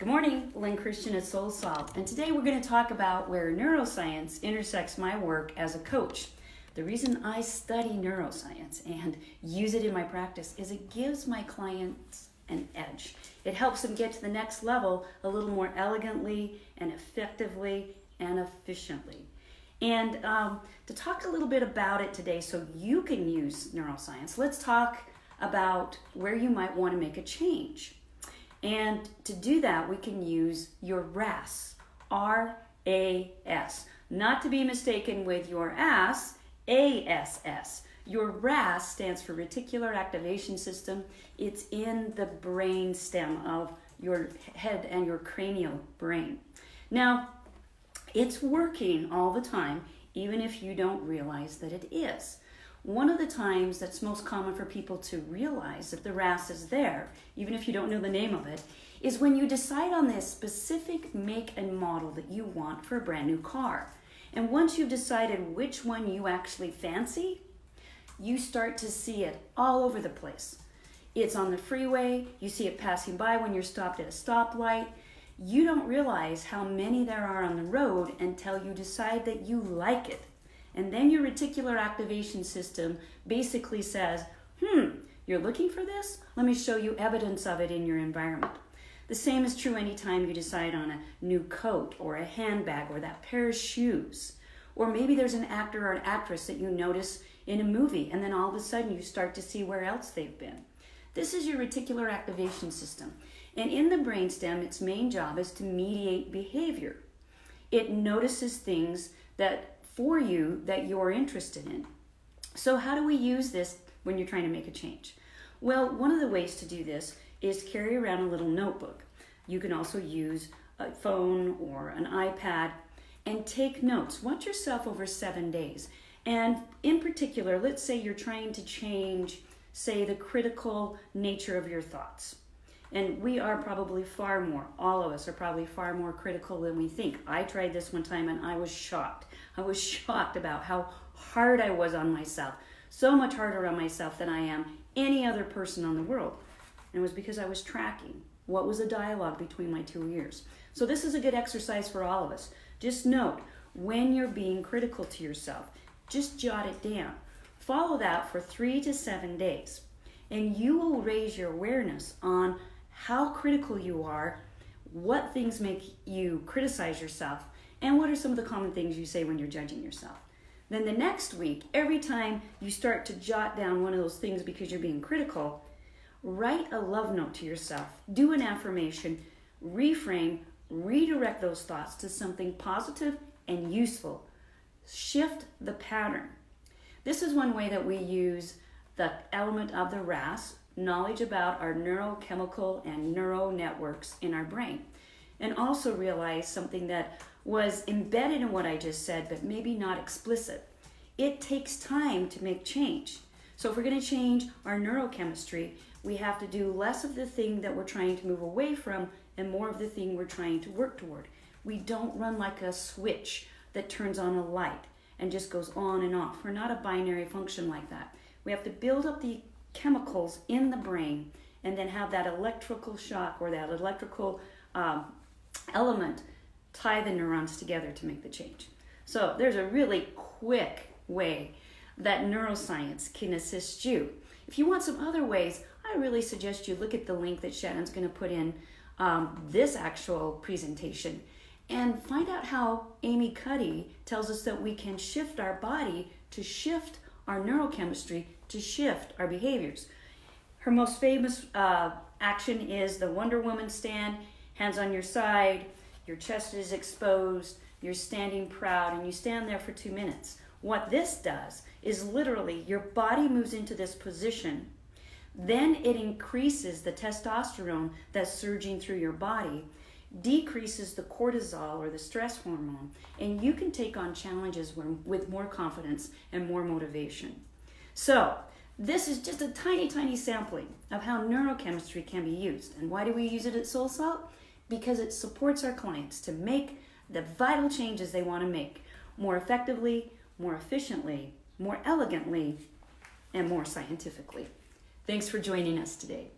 Good morning, Lynn Christian at Soul Salt, and today we're going to talk about where neuroscience intersects my work as a coach. The reason I study neuroscience and use it in my practice is it gives my clients an edge. It helps them get to the next level a little more elegantly and effectively and efficiently. And to talk a little bit about it today so you can use neuroscience, let's talk about where you might want to make a change. And to do that, we can use your RAS, R-A-S, not to be mistaken with your ass, A-S-S. Your RAS stands for Reticular Activation System. It's in the brain stem of your head and your cranial brain. Now, it's working all the time, even if you don't realize that it is. One of the times that's most common for people to realize that the RAS is there, even if you don't know the name of it, is when you decide on this specific make and model that you want for a brand new car. And once you've decided which one you actually fancy, you start to see it all over the place. It's on the freeway, you see it passing by when you're stopped at a stoplight. You don't realize how many there are on the road until you decide that you like it. And then your reticular activation system basically says, you're looking for this? Let me show you evidence of it in your environment. The same is true anytime you decide on a new coat or a handbag or that pair of shoes. Or maybe there's an actor or an actress that you notice in a movie and then all of a sudden you start to see where else they've been. This is your reticular activation system. And in the brainstem, its main job is to mediate behavior. It notices things for you that you're interested in. So how do we use this when you're trying to make a change? Well, one of the ways to do this is carry around a little notebook. You can also use a phone or an iPad and take notes. Watch yourself over 7 days. And in particular, let's say you're trying to change, say, the critical nature of your thoughts. And we are probably all of us are probably far more critical than we think. I tried this one time and I was shocked. I was shocked about how hard I was on myself. So much harder on myself than I am any other person on the world. And it was because I was tracking what was a dialogue between my two ears. So this is a good exercise for all of us. Just note, when you're being critical to yourself, just jot it down. Follow that for 3 to 7 days. And you will raise your awareness on how critical you are, what things make you criticize yourself, and what are some of the common things you say when you're judging yourself. Then the next week, every time you start to jot down one of those things because you're being critical, write a love note to yourself, do an affirmation, reframe, redirect those thoughts to something positive and useful. Shift the pattern. This is one way that we use the element of the RAS, knowledge about our neurochemical and neural networks in our brain, and also realize something that was embedded in what I just said, but maybe not explicit. It takes time to make change. So if we're going to change our neurochemistry, we have to do less of the thing that we're trying to move away from and more of the thing we're trying to work toward. We don't run like a switch that turns on a light and just goes on and off. We're not a binary function like that. We have to build up the chemicals in the brain and then have that electrical shock or that electrical element tie the neurons together to make the change. So there's a really quick way that neuroscience can assist you. If you want some other ways, I really suggest you look at the link that Shannon's going to put in this actual presentation and find out how Amy Cuddy tells us that we can shift our body to shift our neurochemistry, to shift our behaviors. Her most famous action is the Wonder Woman stand, hands on your side, your chest is exposed, you're standing proud, and you stand there for 2 minutes. What this does is literally your body moves into this position, then it increases the testosterone that's surging through your body, decreases the cortisol or the stress hormone, and you can take on challenges with more confidence and more motivation. So this is just a tiny, tiny sampling of how neurochemistry can be used. And why do we use it at Soul Salt? Because it supports our clients to make the vital changes they want to make more effectively, more efficiently, more elegantly, and more scientifically. Thanks for joining us today.